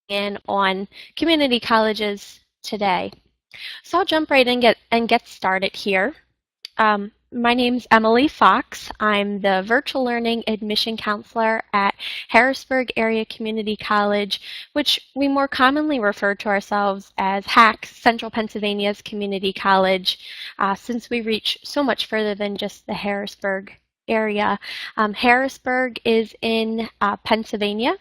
in on community colleges today. So I'll jump right in and get started here. My name's Emily Fox. I'm the Virtual Learning Admission Counselor at Harrisburg Area Community College, which we more commonly refer to ourselves as HACC, Central Pennsylvania's Community College, since we reach so much further than just the Harrisburg area. Harrisburg is in Pennsylvania.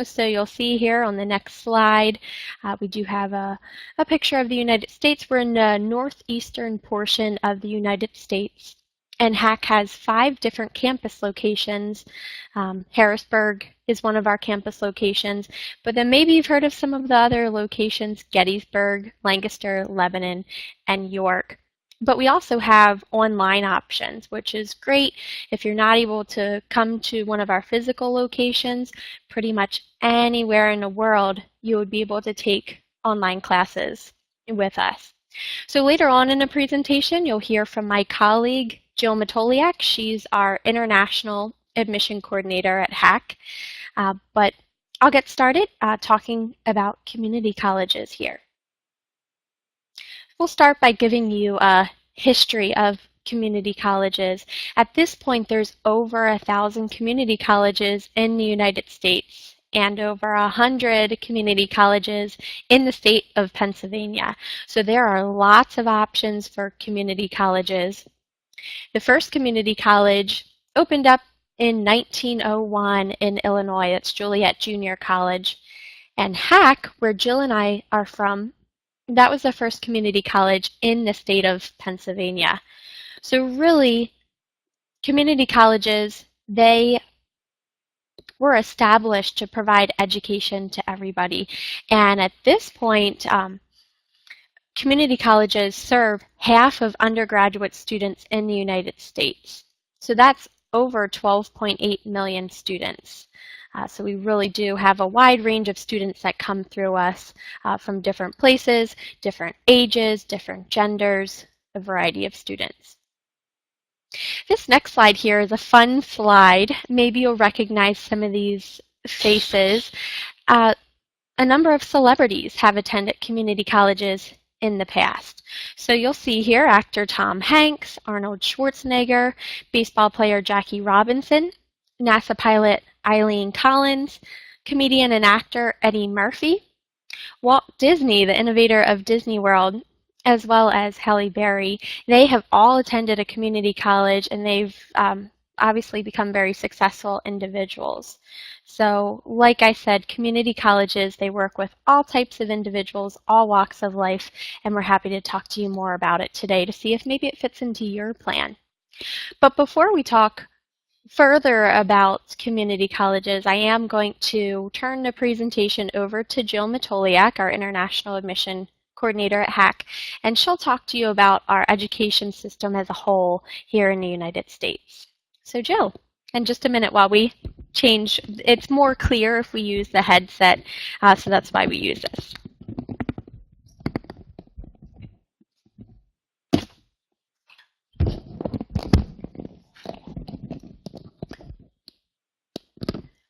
So you'll see here on the next slide, we do have a picture of the United States. We're in the northeastern portion of the United States, and HACC has 5 different campus locations. Harrisburg is one of our campus locations, but then maybe you've heard of some of the other locations: Gettysburg, Lancaster, Lebanon, and York. But we also have online options, which is great if you're not able to come to one of our physical locations. Pretty much anywhere in the world, you would be able to take online classes with us. So later on in the presentation, you'll hear from my colleague, Jill Matoliak. She's our International Admission Coordinator at HACC. But I'll get started talking about community colleges here. We'll start by giving you a history of community colleges. At this point, there's over 1,000 community colleges in the United States and over 100 community colleges in the state of Pennsylvania. So there are lots of options for community colleges. The first community college opened up in 1901 in Illinois. It's Joliet Junior College. And HACC, where Jill and I are from, that was the first community college in the state of Pennsylvania. So really, community colleges, they were established to provide education to everybody. And at this point, community colleges serve half of undergraduate students in the United States. So that's over 12.8 million students. So we really do have a wide range of students that come through us from different places, different ages, different genders, a variety of students. This next slide here is a fun slide. Maybe you'll recognize some of these faces. A number of celebrities have attended community colleges in the past. So you'll see here actor Tom Hanks, Arnold Schwarzenegger, baseball player Jackie Robinson, NASA pilot Eileen Collins, comedian and actor Eddie Murphy, Walt Disney, the innovator of Disney World, as well as Halle Berry. They have all attended a community college, and they've obviously become very successful individuals. So like I said, community colleges, they work with all types of individuals, all walks of life, and we're happy to talk to you more about it today to see if maybe it fits into your plan. But before we talk further about community colleges, I am going to turn the presentation over to Jill Matoliak, our International Admission Coordinator at HACC, and she'll talk to you about our education system as a whole here in the United States. So Jill, in just a minute while we change, it's more clear if we use the headset, so that's why we use this.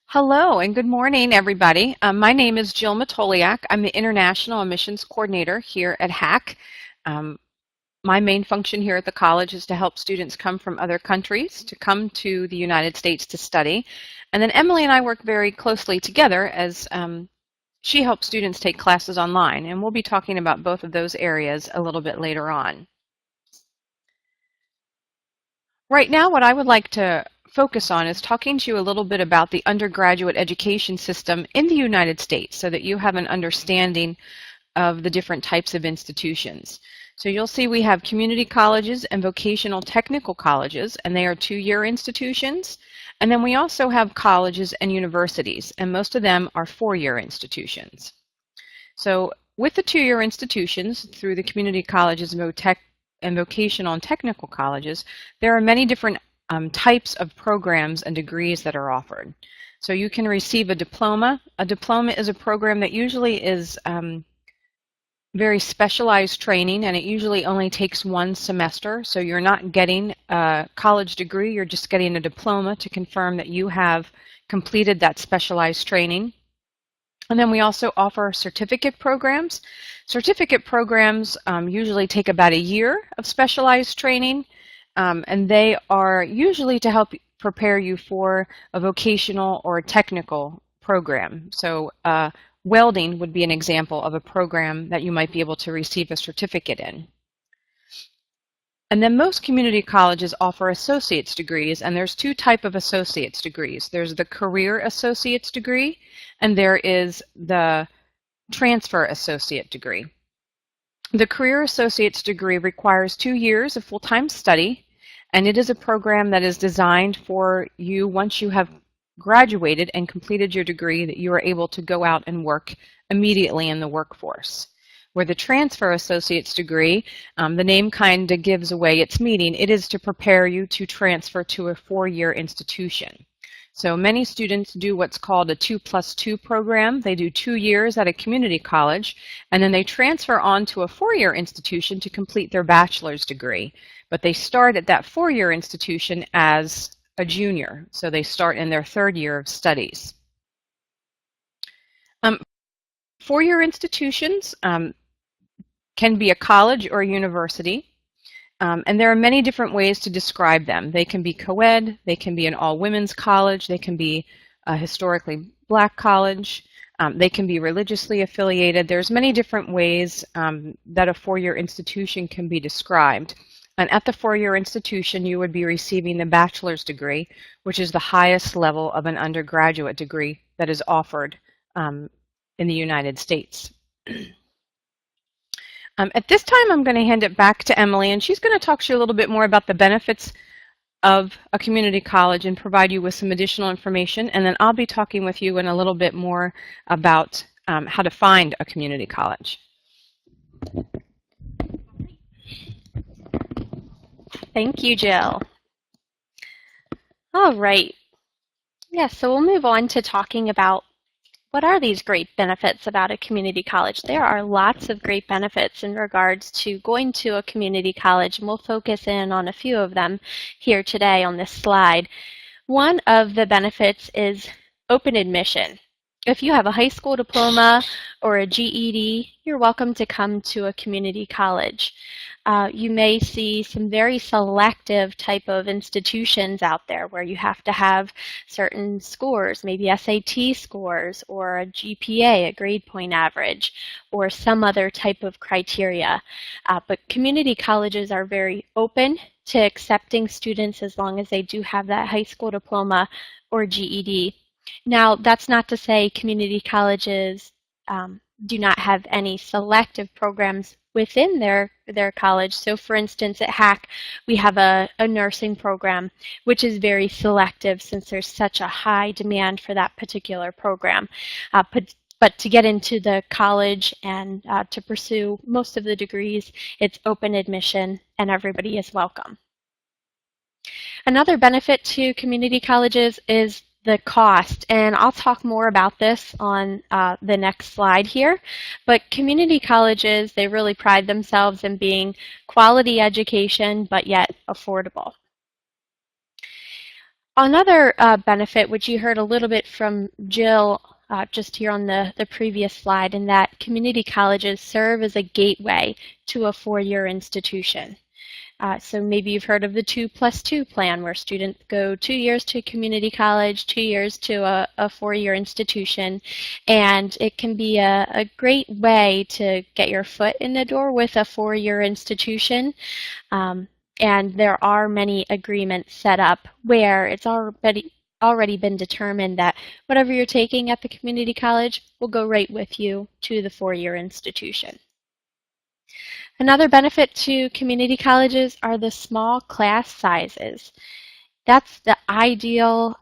Hello and good morning, everybody. My name is Jill Matoliak. I'm the International Admissions Coordinator here at HACC. My main function here at the college is to help students come from other countries to come to the United States to study. And then Emily and I work very closely together as she helps students take classes online. And we'll be talking about both of those areas a little bit later on. Right now, what I would like to focus on is talking to you a little bit about the undergraduate education system in the United States so that you have an understanding of the different types of institutions. So you'll see we have community colleges and vocational technical colleges, and they are 2-year institutions. And then we also have colleges and universities, and most of them are 4-year institutions. So with the 2-year institutions, through the community colleges and vocational and technical colleges, there are many different types of programs and degrees that are offered. So you can receive a diploma. A diploma is a program that usually is very specialized training, and it usually only takes 1 semester. So you're not getting a college degree, you're just getting a diploma to confirm that you have completed that specialized training. And then we also offer certificate programs. Certificate programs usually take about a year of specialized training, and they are usually to help prepare you for a vocational or a technical program. So welding would be an example of a program that you might be able to receive a certificate in. And then most community colleges offer associate's degrees, and there's two types of associate's degrees. There's the career associate's degree, and there is the transfer associate degree. The career associate's degree requires 2 years of full-time study, and it is a program that is designed for you once you have graduated and completed your degree that you are able to go out and work immediately in the workforce. Where the transfer associate's degree, the name kind of gives away its meaning. It is to prepare you to transfer to a 4-year institution. So many students do what's called a 2+2 program. They do 2 years at a community college, and then they transfer on to a 4-year institution to complete their bachelor's degree. But they start at that 4-year institution as a junior, so they start in their 3rd year of studies. 4-year institutions can be a college or a university, and there are many different ways to describe them. They can be co-ed, they can be an all-women's college, they can be a historically black college, they can be religiously affiliated. There's many different ways that a 4-year institution can be described. And at the 4-year institution, you would be receiving the bachelor's degree, which is the highest level of an undergraduate degree that is offered in the United States. At this time, I'm going to hand it back to Emily, and she's going to talk to you a little bit more about the benefits of a community college and provide you with some additional information. And then I'll be talking with you in a little bit more about how to find a community college. Thank you, Jill. All right. Yeah, so we'll move on to talking about what are these great benefits about a community college. There are lots of great benefits in regards to going to a community college, and we'll focus in on a few of them here today on this slide. One of the benefits is open admission. If you have a high school diploma or a GED, you're welcome to come to a community college. You may see some very selective type of institutions out there where you have to have certain scores, maybe SAT scores or a GPA, a grade point average, or some other type of criteria. But community colleges are very open to accepting students as long as they do have that high school diploma or GED. Now, that's not to say community colleges do not have any selective programs within their college. So for instance, at HACC, we have a nursing program, which is very selective since there's such a high demand for that particular program. But to get into the college and to pursue most of the degrees, it's open admission and everybody is welcome. Another benefit to community colleges is the cost, and I'll talk more about this on the next slide here. But community colleges, they really pride themselves in being quality education, but yet affordable. Another benefit, which you heard a little bit from Jill just here on the previous slide, in that community colleges serve as a gateway to a 4-year institution. So maybe you've heard of the 2+2 plan, where students go 2 years to community college, 2 years to a 4-year institution, and it can be a great way to get your foot in the door with a 4-year institution. And there are many agreements set up where it's already been determined that whatever you're taking at the community college will go right with you to the 4-year institution. Another benefit to community colleges are the small class sizes. That's the ideal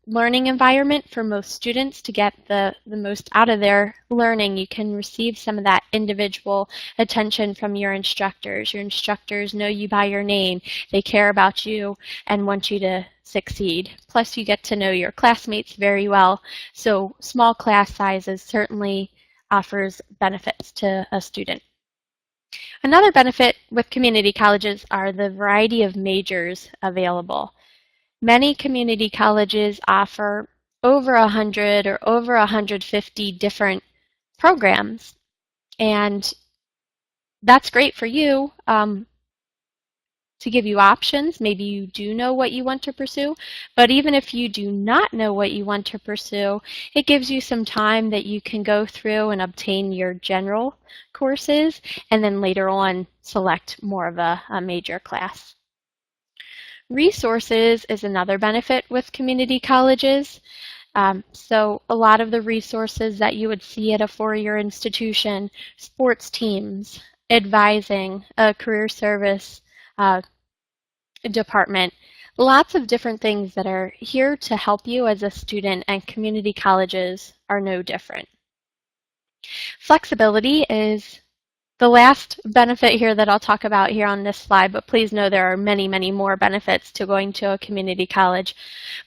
learning environment for most students to get the most out of their learning. You can receive some of that individual attention from your instructors. Your instructors know you by your name. They care about you and want you to succeed. Plus, you get to know your classmates very well. So small class sizes certainly offers benefits to a student. Another benefit with community colleges are the variety of majors available. Many community colleges offer over 100 or over 150 different programs. And that's great for you to give you options. Maybe you do know what you want to pursue, but even if you do not know what you want to pursue, it gives you some time that you can go through and obtain your general courses and then later on select more of a major class. Resources is another benefit with community colleges. So a lot of the resources that you would see at a four-year institution, sports teams, advising, a career service department, lots of different things that are here to help you as a student, and community colleges are no different. Flexibility is the last benefit here that I'll talk about here on this slide, but please know there are many, many more benefits to going to a community college.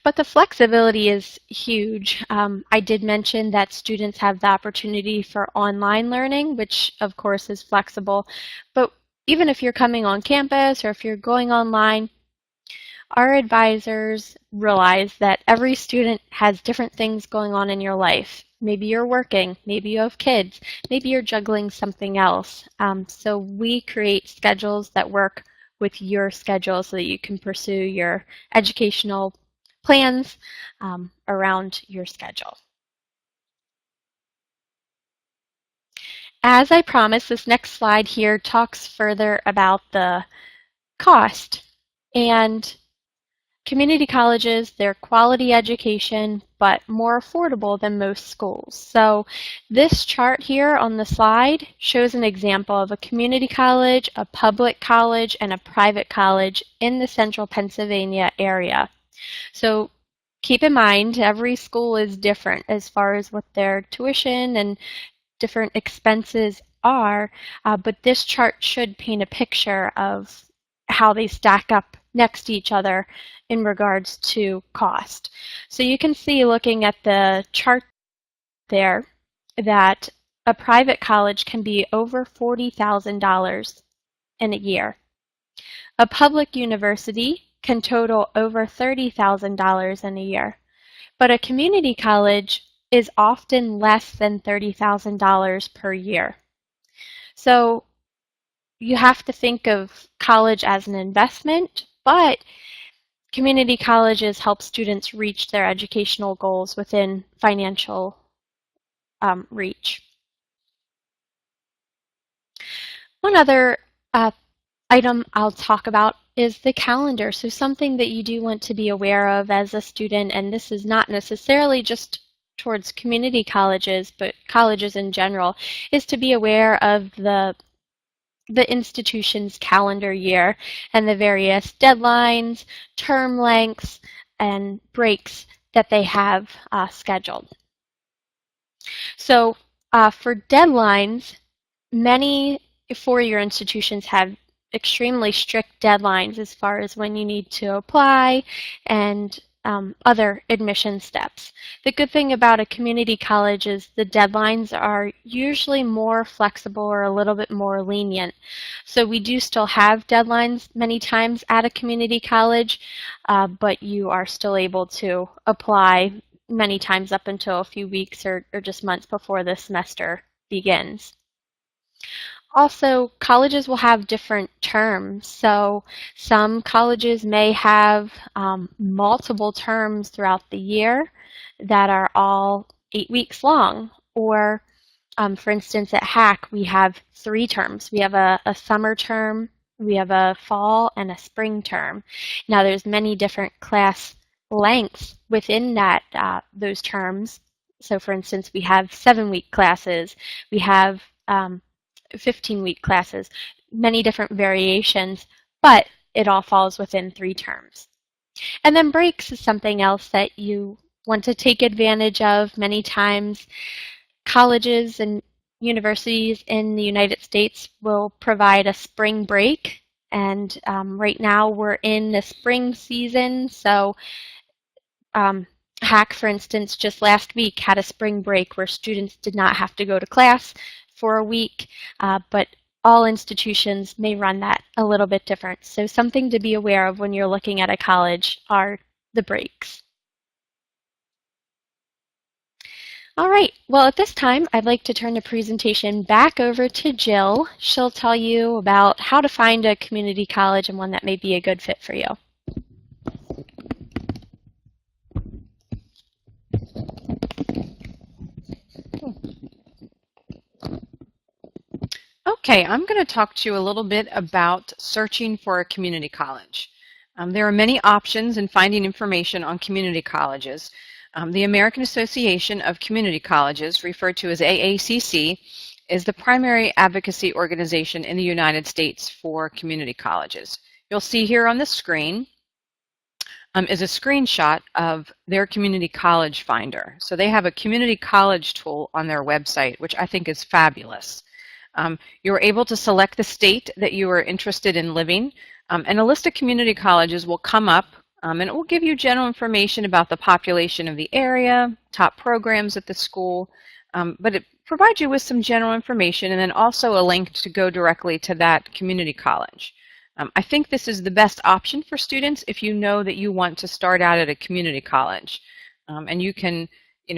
But the flexibility is huge. I did mention that students have the opportunity for online learning, which of course is flexible. But even if you're coming on campus or if you're going online, our advisors realize that every student has different things going on in your life. Maybe you're working, maybe you have kids, maybe you're juggling something else. So we create schedules that work with your schedule so that you can pursue your educational plans around your schedule. As I promised, this next slide here talks further about the cost. And community colleges, they're quality education, but more affordable than most schools. So this chart here on the slide shows an example of a community college, a public college, and a private college in the central Pennsylvania area. So keep in mind, every school is different as far as what their tuition and different expenses are, but this chart should paint a picture of how they stack up next to each other in regards to cost. So you can see, looking at the chart there, that a private college can be over $40,000 in a year. A public university can total over $30,000 in a year. But a community college is often less than $30,000 per year. So you have to think of college as an investment, but community colleges help students reach their educational goals within financial reach. One other item I'll talk about is the calendar. So something that you do want to be aware of as a student, and this is not necessarily just towards community colleges, but colleges in general, is to be aware of the institution's calendar year and the various deadlines, term lengths, and breaks that they have scheduled. So for deadlines, many four-year institutions have extremely strict deadlines as far as when you need to apply and other admission steps. The good thing about a community college is the deadlines are usually more flexible or a little bit more lenient. So we do still have deadlines many times at a community college, but you are still able to apply many times up until a few weeks or just months before the semester begins. Also, colleges will have different terms. So some colleges may have multiple terms throughout the year that are all 8 weeks long. Or, for instance, at HACC, we have 3 terms. We have a summer term, we have a fall, and a spring term. Now, there's many different class lengths within that those terms. So, for instance, we have 7-week classes. We have 15-week classes, many different variations, but it all falls within 3 terms. And then breaks is something else that you want to take advantage of. Many times colleges and universities in the United States will provide a spring break, and right now we're in the spring season, so HACC, for instance, just last week had a spring break where students did not have to go to class for a week, but all institutions may run that a little bit different. So something to be aware of when you're looking at a college are the breaks. All right, well, at this time, I'd like to turn the presentation back over to Jill. She'll tell you about how to find a community college and one that may be a good fit for you. Okay, I'm going to talk to you a little bit about searching for a community college. There are many options in finding information on community colleges. The American Association of Community Colleges, referred to as AACC, is the primary advocacy organization in the United States for community colleges. You'll see here on the screen is a screenshot of their community college finder. So they have a community college tool on their website, which I think is fabulous. You're able to select the state that you are interested in living, and a list of community colleges will come up, and it will give you general information about the population of the area, top programs at the school, but it provides you with some general information and then also a link to go directly to that community college. I think this is the best option for students if you know that you want to start out at a community college, and you can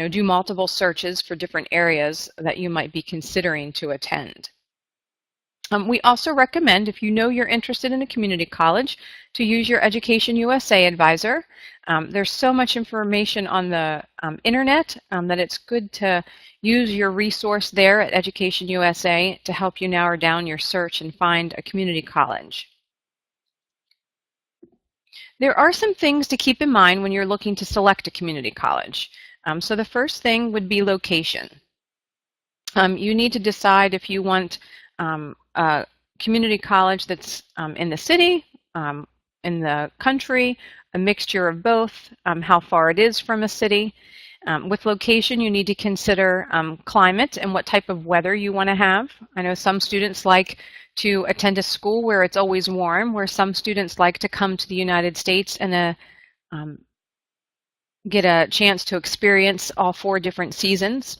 do multiple searches for different areas that you might be considering to attend. We also recommend, if you know you're interested in a community college, to use your EducationUSA advisor. There's so much information on the internet that it's good to use your resource there at EducationUSA to help you narrow down your search and find a community college. There are some things to keep in mind when you're looking to select a community college. So the first thing would be location. You need to decide if you want a community college that's in the city, in the country, a mixture of both, how far it is from a city. With location, you need to consider climate and what type of weather you want to have. I know some students like to attend a school where it's always warm, where some students like to come to the United States and get a chance to experience all 4 different seasons.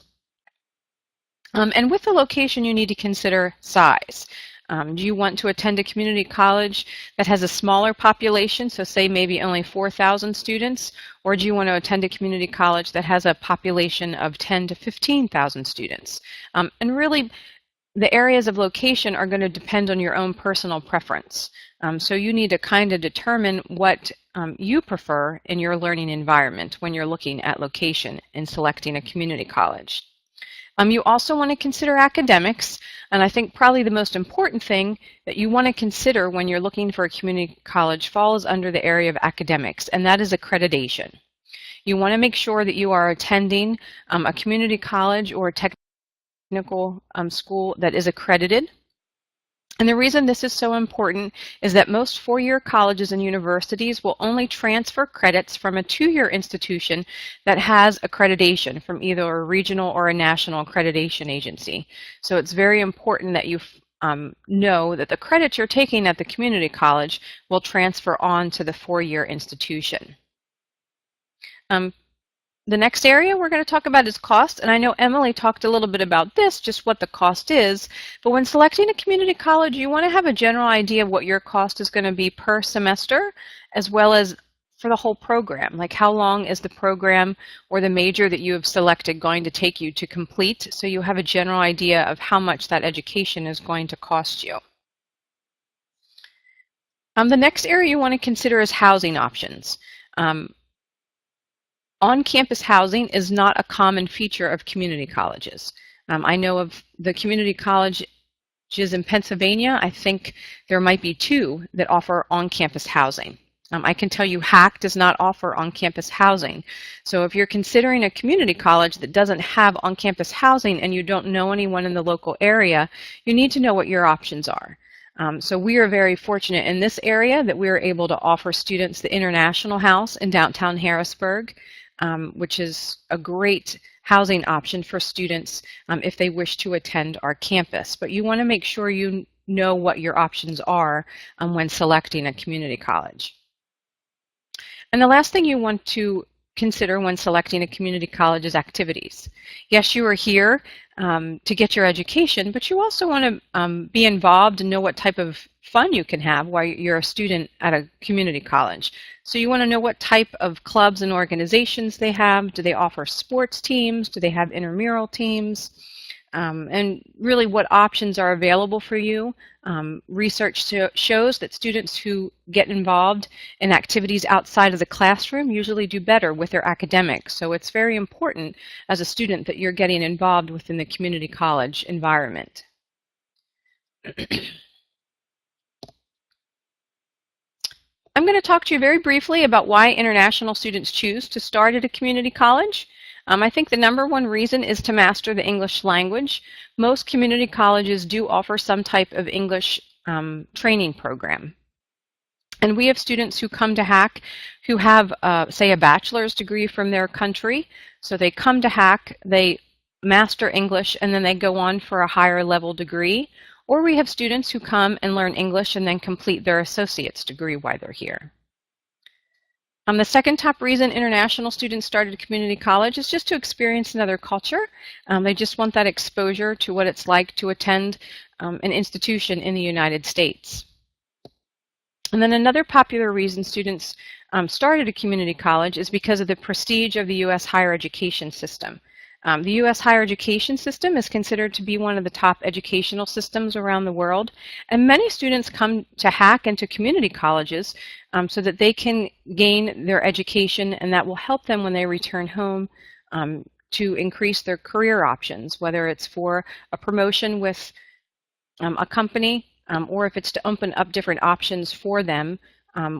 And with the location, you need to consider size. Do you want to attend a community college that has a smaller population, so say maybe only 4,000 students, or do you want to attend a community college that has a population of 10 to 15,000 students? And really, the areas of location are going to depend on your own personal preference. So you need to kind of determine what you prefer in your learning environment when you're looking at location and selecting a community college. You also want to consider academics, and I think probably the most important thing that you want to consider when you're looking for a community college falls under the area of academics, and that is accreditation. You want to make sure that you are attending a community college or a technical school that is accredited. And the reason this is so important is that most 4-year colleges and universities will only transfer credits from a 2-year institution that has accreditation from either a regional or a national accreditation agency. So it's very important that you know that the credits you're taking at the community college will transfer on to the 4-year institution. The next area we're going to talk about is cost, and I know Emily talked a little bit about this, just what the cost is, but when selecting a community college, you want to have a general idea of what your cost is going to be per semester, as well as for the whole program, like how long is the program or the major that you have selected going to take you to complete, so you have a general idea of how much that education is going to cost you. The next area you want to consider is housing options. On-campus housing is not a common feature of community colleges. I know of the community colleges in Pennsylvania. I think there might be 2 that offer on-campus housing. I can tell you HACC does not offer on-campus housing. So if you're considering a community college that doesn't have on-campus housing and you don't know anyone in the local area, you need to know what your options are. So we are very fortunate in this area that we are able to offer students the International House in downtown Harrisburg, which is a great housing option for students if they wish to attend our campus. But you want to make sure you know what your options are when selecting a community college. And the last thing you want to consider when selecting a community college's activities. Yes, you are here to get your education, but you also want to be involved and know what type of fun you can have while you're a student at a community college. So you want to know what type of clubs and organizations they have. Do they offer sports teams? Do they have intramural teams? And really what options are available for you. Research shows that students who get involved in activities outside of the classroom usually do better with their academics. So it's very important as a student that you're getting involved within the community college environment. I'm going to talk to you very briefly about why international students choose to start at a community college. I think the #1 reason is to master the English language. Most community colleges do offer some type of English training program. And we have students who come to HACC who have, say, a bachelor's degree from their country. So they come to HACC, they master English, and then they go on for a higher level degree. Or we have students who come and learn English and then complete their associate's degree while they're here. The second top reason international students start at a community college is just to experience another culture. They just want that exposure to what it's like to attend an institution in the United States. And then another popular reason students start at a community college is because of the prestige of the U.S. higher education system. The U.S. higher education system is considered to be one of the top educational systems around the world, and many students come to HACC and to community colleges so that they can gain their education, and that will help them when they return home to increase their career options, whether it's for a promotion with a company or if it's to open up different options for them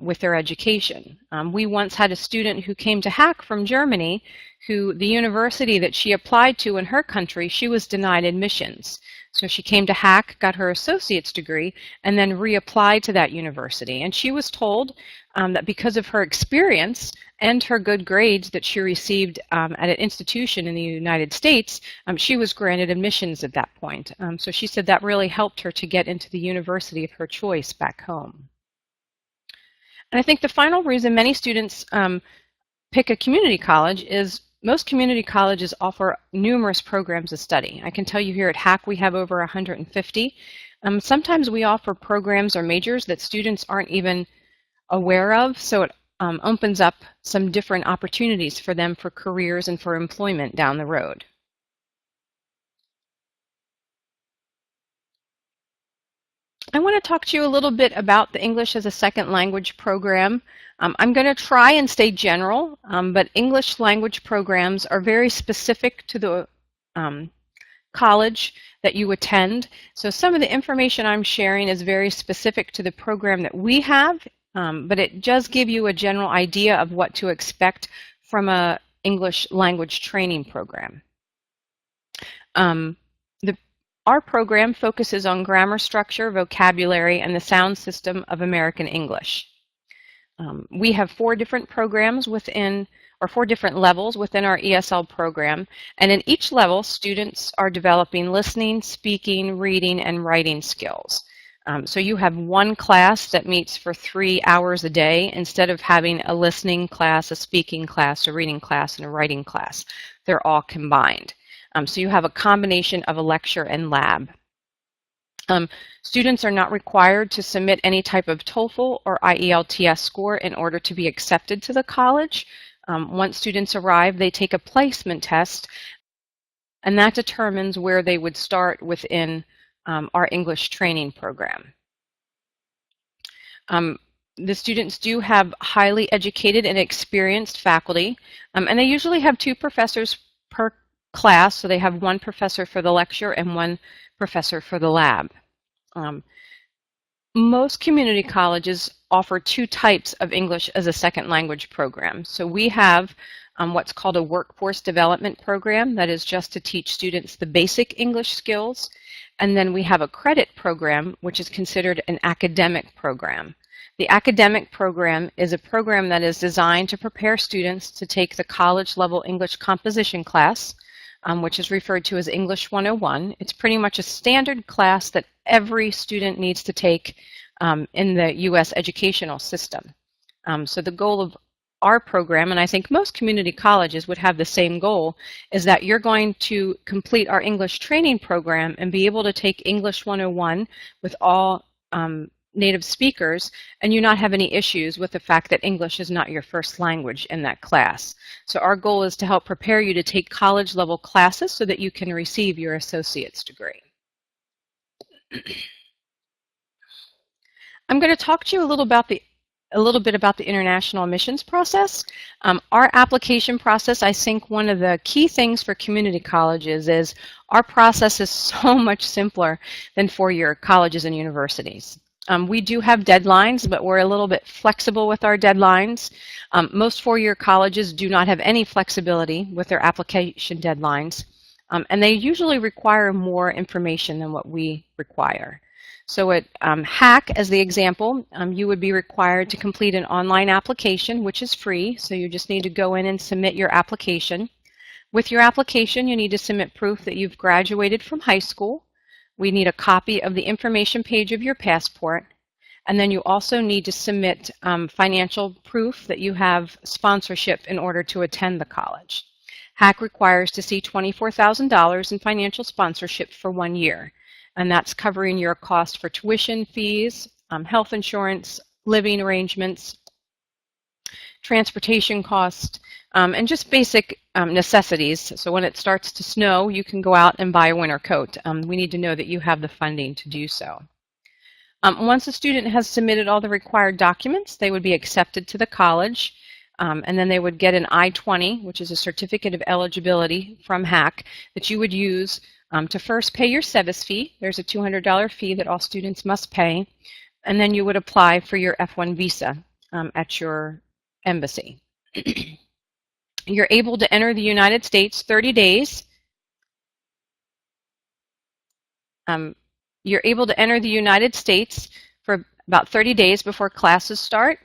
with their education. We once had a student who came to HACC from Germany who the university that she applied to in her country, she was denied admissions. So she came to HACC, got her associate's degree, and then reapplied to that university. And she was told that because of her experience and her good grades that she received at an institution in the United States, she was granted admissions at that point. So she said that really helped her to get into the university of her choice back home. And I think the final reason many students pick a community college is most community colleges offer numerous programs of study. I can tell you here at HACC we have over 150. Sometimes we offer programs or majors that students aren't even aware of, so it opens up some different opportunities for them for careers and for employment down the road. I want to talk to you a little bit about the English as a Second Language program. I'm going to try and stay general, but English language programs are very specific to the college that you attend. So some of the information I'm sharing is very specific to the program that we have, but it does give you a general idea of what to expect from an English language training program. Our program focuses on grammar structure, vocabulary, and the sound system of American English. We have 4 different programs within, or 4 different levels within our ESL program, and in each level, students are developing listening, speaking, reading, and writing skills. So you have one class that meets for 3 hours a day instead of having a listening class, a speaking class, a reading class, and a writing class. They're all combined. So you have a combination of a lecture and lab. Students are not required to submit any type of TOEFL or IELTS score in order to be accepted to the college. Once students arrive, they take a placement test, and that determines where they would start within our English training program. The students do have highly educated and experienced faculty, and they usually have 2 professors per class, so they have 1 professor for the lecture and 1 professor for the lab. Most community colleges offer 2 types of English as a second language program. So we have what's called a workforce development program that is just to teach students the basic English skills, and then we have a credit program which is considered an academic program. The academic program is a program that is designed to prepare students to take the college level English composition class, which is referred to as English 101. It's pretty much a standard class that every student needs to take in the U.S. educational system. So the goal of our program, and I think most community colleges would have the same goal, is that you're going to complete our English training program and be able to take English 101 with all native speakers, and you not have any issues with the fact that English is not your first language in that class. So our goal is to help prepare you to take college level classes so that you can receive your associate's degree. I'm going to talk to you a little bit about the international admissions process. Our application process, I think one of the key things for community colleges is our process is so much simpler than four-year colleges and universities. We do have deadlines, but we're a little bit flexible with our deadlines. Most four-year colleges do not have any flexibility with their application deadlines, and they usually require more information than what we require. So at HACC, as the example, you would be required to complete an online application, which is free, so you just need to go in and submit your application. With your application, you need to submit proof that you've graduated from high school. We need a copy of the information page of your passport, and then you also need to submit financial proof that you have sponsorship in order to attend the college. HACC requires to see $24,000 in financial sponsorship for 1 year, and that's covering your cost for tuition fees, health insurance, living arrangements, transportation cost, and just basic necessities. So when it starts to snow, you can go out and buy a winter coat. We need to know that you have the funding to do so. Once a student has submitted all the required documents, they would be accepted to the college, and then they would get an I-20, which is a certificate of eligibility from HACC that you would use to first pay your SEVIS fee. There's a $200 fee that all students must pay, and then you would apply for your F1 visa at your embassy. You're able to enter the United States 30 days. You're able to enter the United States for about 30 days before classes start.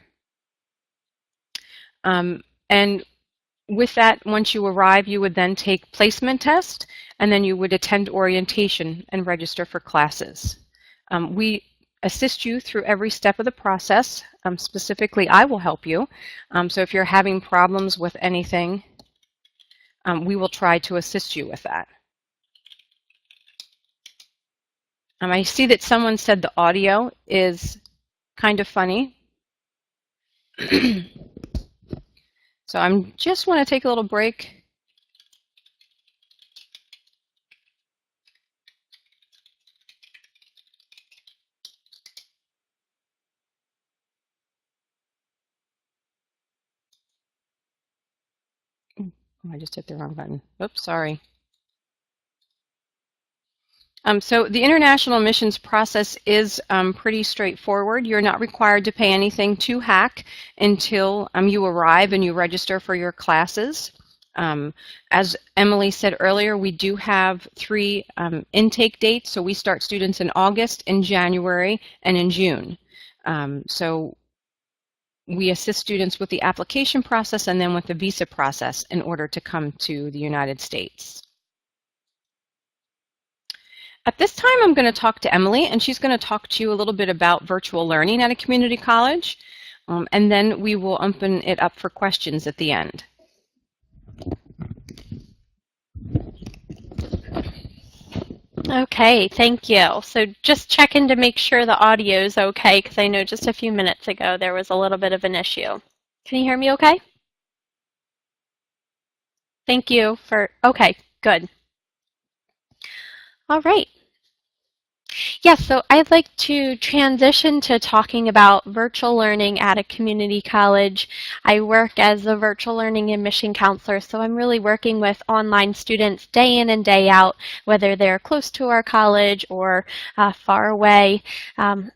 And with that, once you arrive, you would then take placement test, and then you would attend orientation and register for classes. We assist you through every step of the process. Specifically, I will help you. So if you're having problems with anything, we will try to assist you with that. I see that someone said the audio is kind of funny. So I just want to take a little break. Oh, I just hit the wrong button. Oops, sorry. So the international admissions process is pretty straightforward. You're not required to pay anything to HACC until you arrive and you register for your classes. As Emily said earlier, we do have 3 intake dates. So we start students in August, in January, and in June. So we assist students with the application process and then with the visa process in order to come to the United States. At this time, I'm going to talk to Emily, and she's going to talk to you a little bit about virtual learning at a community college, and then we will open it up for questions at the end. Okay, thank you. So just checking to make sure the audio is okay, because I know just a few minutes ago there was a little bit of an issue. Can you hear me okay? Thank you for, okay, good. All right. Yes, so I'd like to transition to talking about virtual learning at a community college. I work as a virtual learning admission counselor, so I'm really working with online students day in and day out, whether they're close to our college or far away.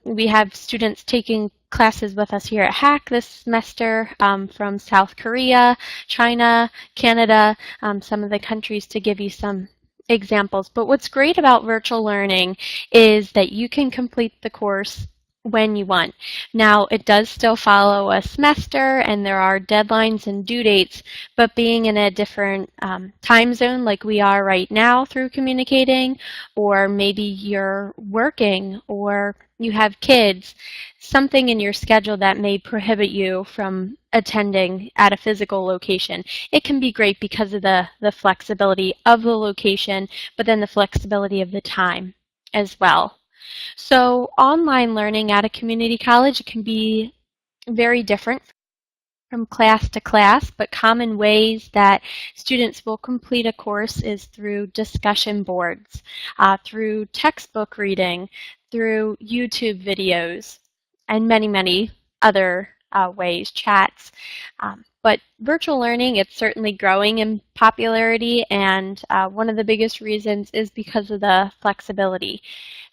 We have students taking classes with us here at HACC this semester from South Korea, China, Canada, some of the countries to give you some examples. But what's great about virtual learning is that you can complete the course when you want. Now, it does still follow a semester and there are deadlines and due dates, but being in a different time zone like we are right now through communicating, or maybe you're working or you have kids, something in your schedule that may prohibit you from attending at a physical location. It can be great because of the flexibility of the location, but then the flexibility of the time as well. So online learning at a community college can be very different from class to class, but common ways that students will complete a course is through discussion boards, through textbook reading, through YouTube videos, and many, many other ways, chats. But virtual learning, it's certainly growing in popularity, and one of the biggest reasons is because of the flexibility.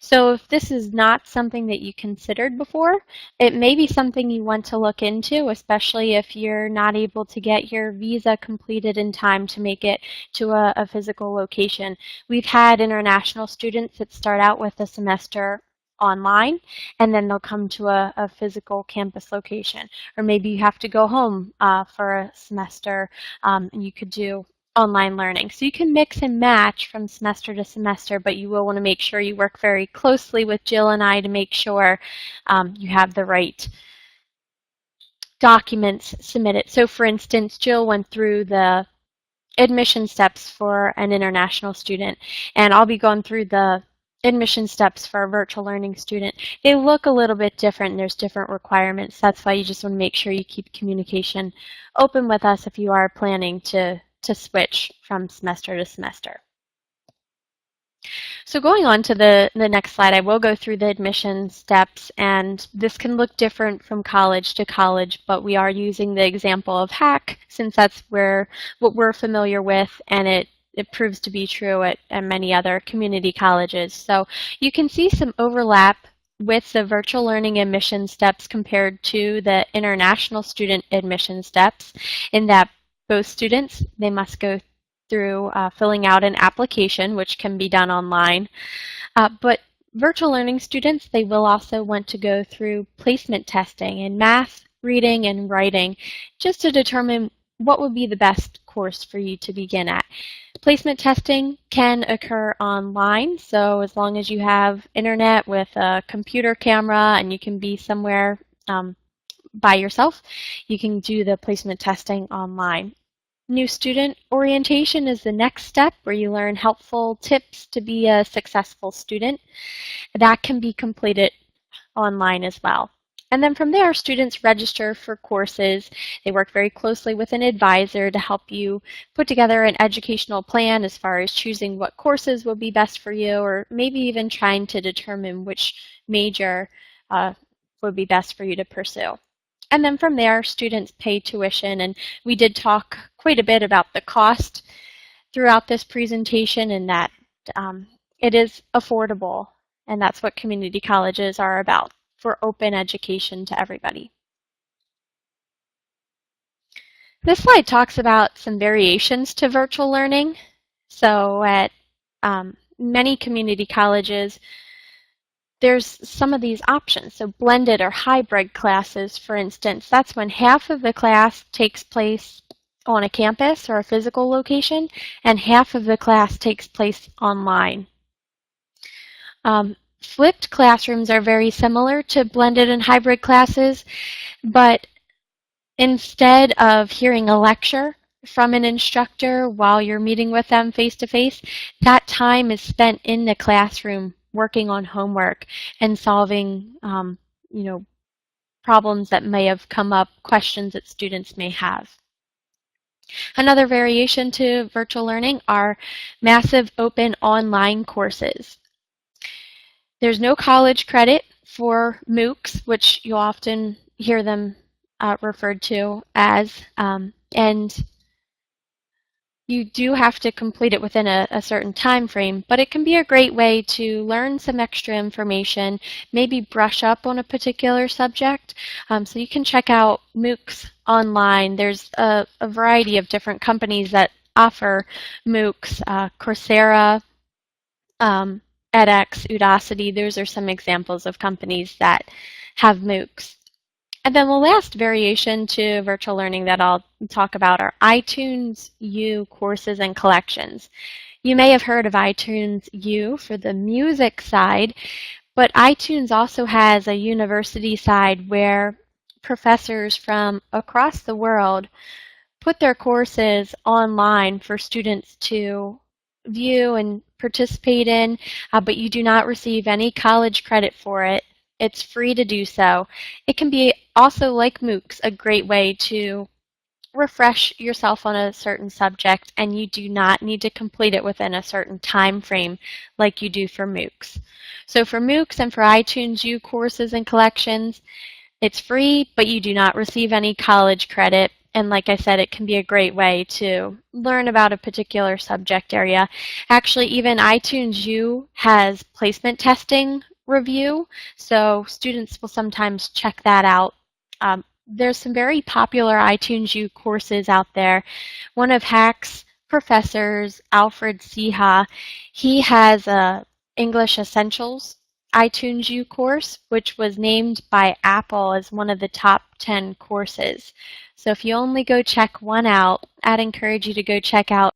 So if this is not something that you considered before, it may be something you want to look into, especially if you're not able to get your visa completed in time to make it to a physical location. We've had international students that start out with a semester online, and then they'll come to a physical campus location. Or maybe you have to go home for a semester, and you could do online learning. So you can mix and match from semester to semester, but you will want to make sure you work very closely with Jill and I to make sure you have the right documents submitted. So for instance, Jill went through the admission steps for an international student, and I'll be going through the admission steps for a virtual learning student. They look a little bit different, and there's different requirements. That's why you just want to make sure you keep communication open with us if you are planning to switch from semester to semester. So going on to the next slide, I will go through the admission steps, and this can look different from college to college, but we are using the example of HACC since that's what we're familiar with, and it proves to be true at many other community colleges. So you can see some overlap with the virtual learning admission steps compared to the international student admission steps, in that both students, they must go through filling out an application, which can be done online. But virtual learning students, they will also want to go through placement testing in math, reading, and writing, just to determine what would be the best course for you to begin at. Placement testing can occur online, so as long as you have internet with a computer camera and you can be somewhere by yourself, you can do the placement testing online. New student orientation is the next step, where you learn helpful tips to be a successful student. That can be completed online as well. And then from there, students register for courses. They work very closely with an advisor to help you put together an educational plan as far as choosing what courses will be best for you, or maybe even trying to determine which major would be best for you to pursue. And then from there, students pay tuition, and we did talk quite a bit about the cost throughout this presentation, and that it is affordable, and that's what community colleges are about, for open education to everybody. This slide talks about some variations to virtual learning. So at many community colleges, there's some of these options. So blended or hybrid classes, for instance, that's when half of the class takes place on a campus or a physical location, and half of the class takes place online. Flipped classrooms are very similar to blended and hybrid classes, but instead of hearing a lecture from an instructor while you're meeting with them face-to-face, that time is spent in the classroom working on homework and solving problems that may have come up, questions that students may have. Another variation to virtual learning are massive open online courses. There's no college credit for MOOCs, which you'll often hear them referred to as, and you do have to complete it within a certain time frame, but it can be a great way to learn some extra information, maybe brush up on a particular subject. So you can check out MOOCs online. There's a variety of different companies that offer MOOCs, Coursera, edX, Udacity. Those are some examples of companies that have MOOCs. And then the last variation to virtual learning that I'll talk about are iTunes U courses and collections. You may have heard of iTunes U for the music side, But iTunes also has a university side where professors from across the world put their courses online for students to view and participate in, but you do not receive any college credit for it. It's free to do so. It can be also, like MOOCs, a great way to refresh yourself on a certain subject, and you do not need to complete it within a certain time frame like you do for MOOCs. So for MOOCs and for iTunes U courses and collections, it's free, but you do not receive any college credit. And like I said, it can be a great way to learn about a particular subject area. Actually, even iTunes U has placement testing review, so students will sometimes check that out. There's some very popular iTunes U courses out there. One of HACC's professors, Alfred Seha, he has a English Essentials iTunes U course, which was named by Apple as one of the top 10 courses. So if you only go check one out, I'd encourage you to go check out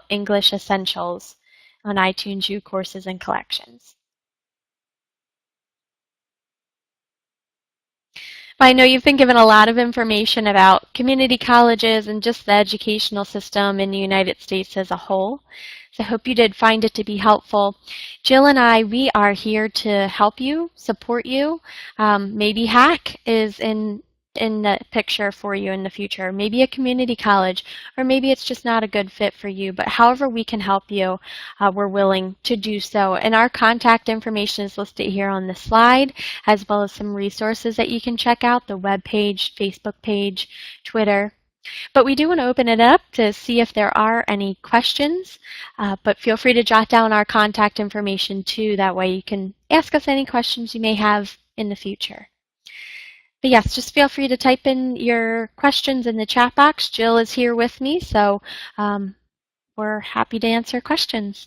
English Essentials on iTunes U courses and collections. I know you've been given a lot of information about community colleges and just the educational system in the United States as a whole. So I hope you did find it to be helpful. Jill and I, we are here to help you, support you. Maybe HACC is in the picture for you in the future, maybe a community college, or maybe it's just not a good fit for you. But however we can help you, we're willing to do so. And our contact information is listed here on the slide, as well as some resources that you can check out, the web page, Facebook page, Twitter. But we do want to open it up to see if there are any questions, but feel free to jot down our contact information too. That way you can ask us any questions you may have in the future. But yes, just feel free to type in your questions in the chat box. Jill is here with me, so we're happy to answer questions.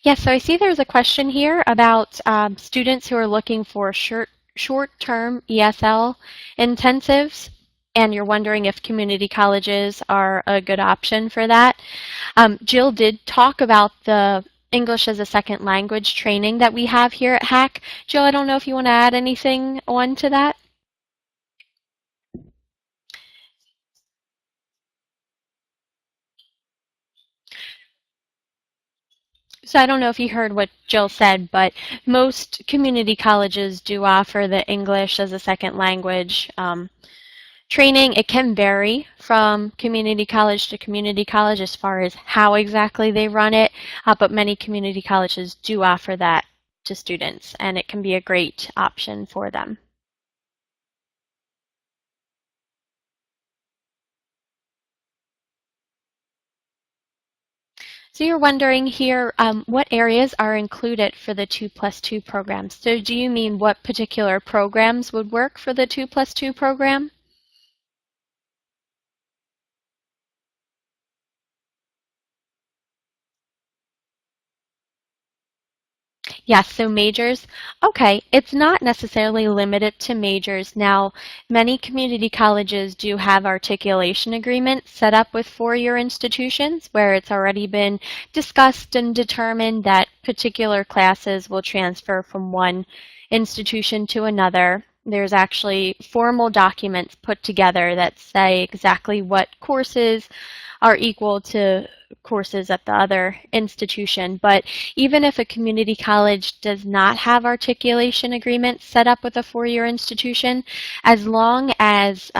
Yes, so I see there's a question here about students who are looking for short-term ESL intensives, and you're wondering if community colleges are a good option for that. Jill did talk about the English as a second language training that we have here at HACC. Jill, I don't know if you want to add anything on to that? So I don't know if you heard what Jill said, but most community colleges do offer the English as a second language training. It can vary from community college to community college as far as how exactly they run it, but many community colleges do offer that to students, and it can be a great option for them. So you're wondering here what areas are included for the 2+2 program. So do you mean what particular programs would work for the 2+2 program? Yes, so majors. Okay, it's not necessarily limited to majors. Now, many community colleges do have articulation agreements set up with four-year institutions where it's already been discussed and determined that particular classes will transfer from one institution to another. There's actually formal documents put together that say exactly what courses are equal to courses at the other institution. But even if a community college does not have articulation agreements set up with a four-year institution, as long as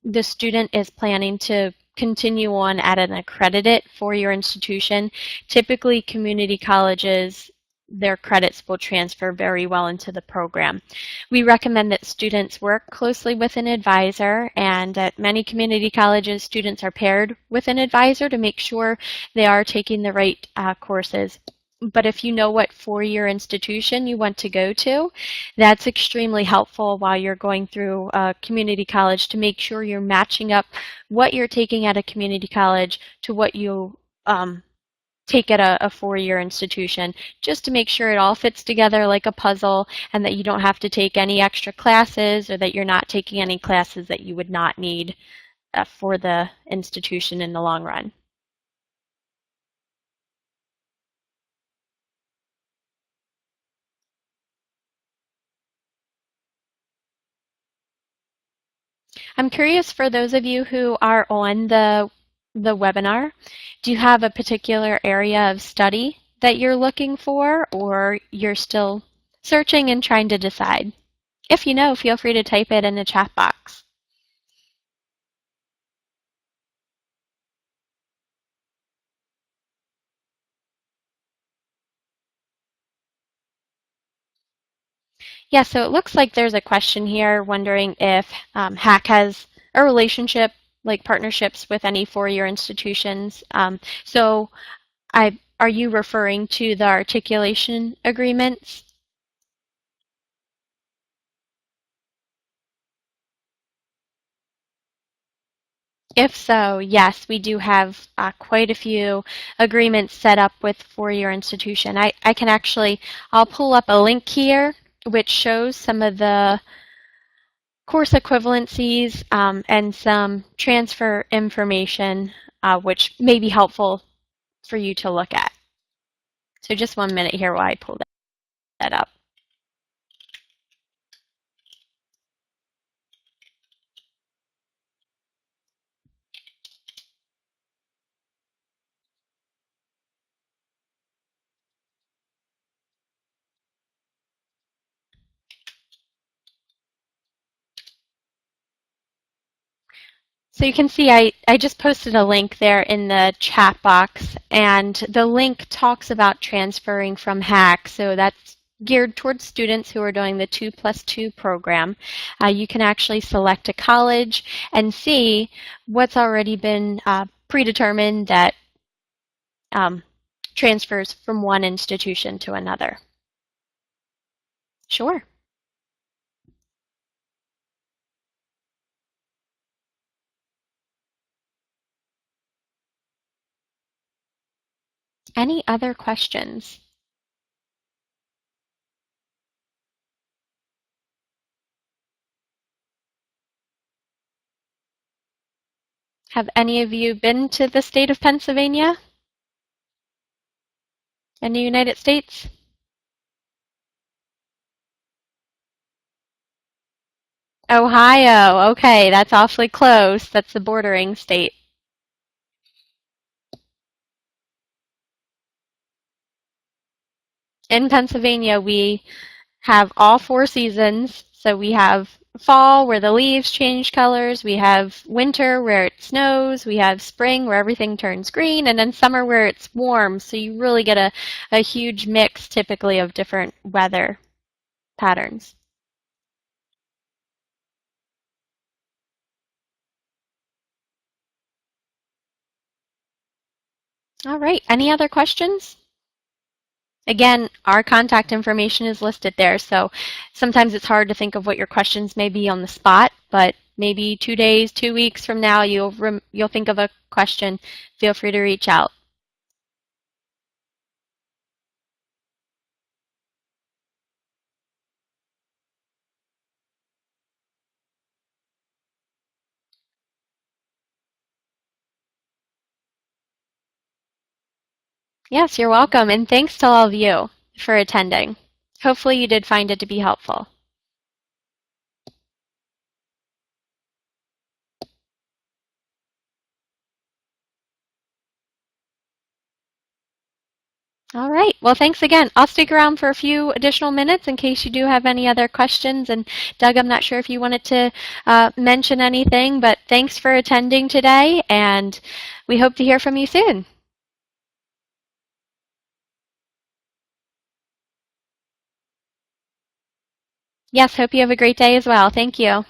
the student is planning to continue on at an accredited four-year institution, typically community colleges, their credits will transfer very well into the program. We recommend that students work closely with an advisor, and at many community colleges, students are paired with an advisor to make sure they are taking the right courses. But if you know what four-year institution you want to go to, that's extremely helpful while you're going through a community college to make sure you're matching up what you're taking at a community college to what you take at a four-year institution, just to make sure it all fits together like a puzzle and that you don't have to take any extra classes or that you're not taking any classes that you would not need for the institution in the long run. I'm curious, for those of you who are on the webinar, do you have a particular area of study that you're looking for, or you're still searching and trying to decide? If you know, feel free to type it in the chat box. Yeah, so it looks like there's a question here wondering if HACC has a relationship, like partnerships with any four-year institutions. So are you referring to the articulation agreements? If so, yes, we do have quite a few agreements set up with four-year institution. I can actually, I'll pull up a link here which shows some of the course equivalencies and some transfer information which may be helpful for you to look at. So just 1 minute here while I pull that up. So you can see I just posted a link there in the chat box, and the link talks about transferring from HACC. So that's geared towards students who are doing the 2+2 program. You can actually select a college and see what's already been predetermined that transfers from one institution to another. Sure. Any other questions? Have any of you been to the state of Pennsylvania in the United States? Ohio. Okay, that's awfully close. That's the bordering state. In Pennsylvania, we have all four seasons. So we have fall where the leaves change colors, we have winter where it snows, we have spring where everything turns green, and then summer where it's warm. So you really get a huge mix typically of different weather patterns. All right, any other questions? Again, our contact information is listed there, so sometimes it's hard to think of what your questions may be on the spot, but maybe 2 days, 2 weeks from now, you'll think of a question. Feel free to reach out. Yes, you're welcome, and thanks to all of you for attending. Hopefully you did find it to be helpful. All right. Well, thanks again. I'll stick around for a few additional minutes in case you do have any other questions. And Doug, I'm not sure if you wanted to mention anything, but thanks for attending today, and we hope to hear from you soon. Yes, hope you have a great day as well. Thank you.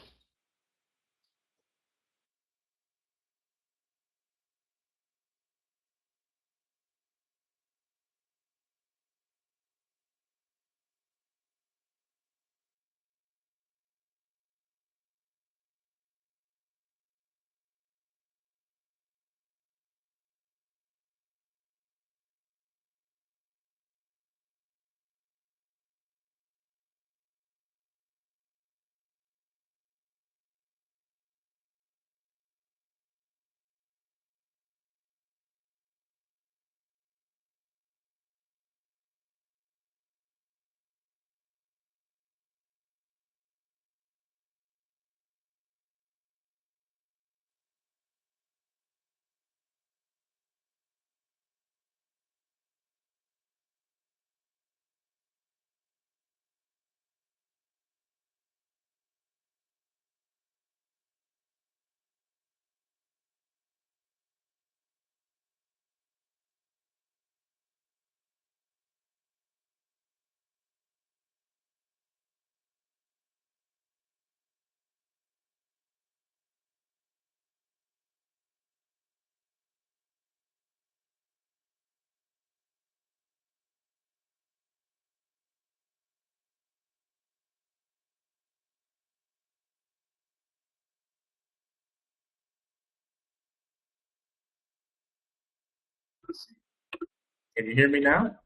Let's see. Can you hear me now?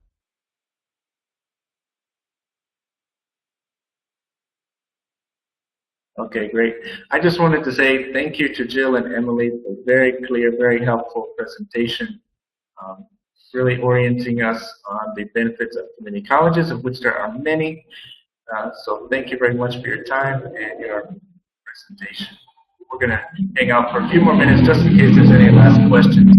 Okay, great. I just wanted to say thank you to Jill and Emily for very clear, very helpful presentation, really orienting us on the benefits of community colleges, of which there are many. So thank you very much for your time and your presentation. We're going to hang out for a few more minutes just in case there's any last questions.